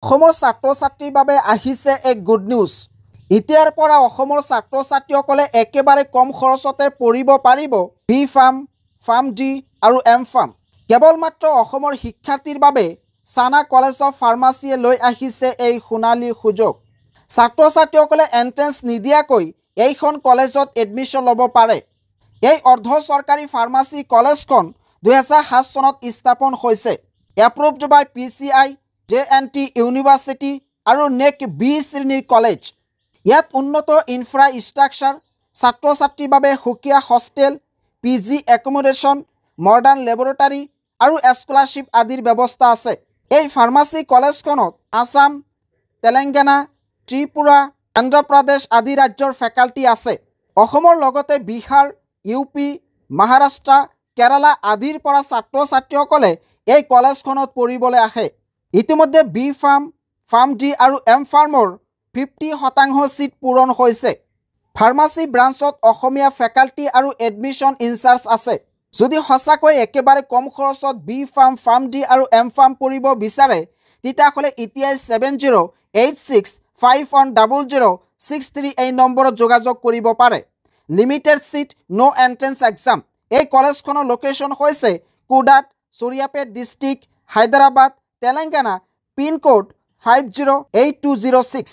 অসমৰ ছাত্ৰ-ছাত্ৰীৰ বাবে আহিছে এক গুড নিউজ। এতিয়াৰ পৰা অসমৰ ছাত্ৰ-ছাত্ৰীসকলে একেবাৰে কম খৰচতে পঢ়িব পাৰিব বি ফাৰ্ম, ফাৰ্ম ডি আৰু এম ফাৰ্ম। কেৱল মাত্ৰ অসমৰ শিক্ষাৰ্থীৰ বাবে চানা কলেজ অফ ফাৰ্মাচীয়ে লৈ আহিছে এই সোণালী সুযোগ। ছাত্ৰ-ছাত্ৰীসকলে এণ্ট্ৰেন্স নিদিয়াকৈ এইখন কলেজত এডমিশ্যন ল'ব পাৰে। এই অৰ্ধ চৰকাৰী ফাৰ্মাচী কলেজখন 2007 চনত স্থাপন হৈছে। এপ্ৰুভড বাই PCI, JNT ইউনিভাৰ্চিটি আৰু নেক বি শ্ৰেণীৰ কলেজ। ইয়াত উন্নত ইনফ্ৰাষ্ট্ৰাকচাৰ, ছাত্ৰ-ছাত্ৰীৰ বাবে সুকীয়া hostel, PG accommodation, modern laboratory আৰু স্কলাৰশ্বিপ আদিৰ ব্যৱস্থা আছে। এই ফাৰ্মাচী কলেজখনত আসাম, তেলেংগানা, ত্ৰিপুৰা, অন্ধ্ৰপ্ৰদেশ আদি ৰাজ্যৰ ফেকাল্টি আছে। অসমৰ লগতে বিহাৰ, UP, মহাৰাষ্ট্ৰ, কেৰালা আদিৰ পৰা ছাত্ৰ-ছাত্ৰীসকলে এই কলেজখনত পঢ়িবলৈ আহে। ইতিমধ্যে বি ফাৰ্ম, ফাৰ্ম ডি আৰু এম ফাৰ্মৰ 50% ছিট পূৰণ হৈছে। ফাৰ্মাচী ব্ৰাঞ্চত অসমীয়া ফেকাল্টি আৰু এডমিশ্যন ইনচাৰ্জ আছে। যদি সঁচাকৈ একেবাৰে কম খৰচত বি ফাৰ্ম, ফাৰ্ম ডি আৰু এম ফাৰ্ম পঢ়িব বিচাৰে তেতিয়াহ'লে এতিয়াই 7086510063 এই নম্বৰত যোগাযোগ কৰিব পাৰে। লিমিটেড ছিট, ন' এণ্ট্ৰেন্স এক্সাম। এই কলেজখনৰ লোকেশ্যন হৈছে কুডাত, সূৰ্যাপেট ডিষ্ট্ৰিক্ট, হায়দৰাবাদ, তেলেংগানা, পিনক'ড 508206।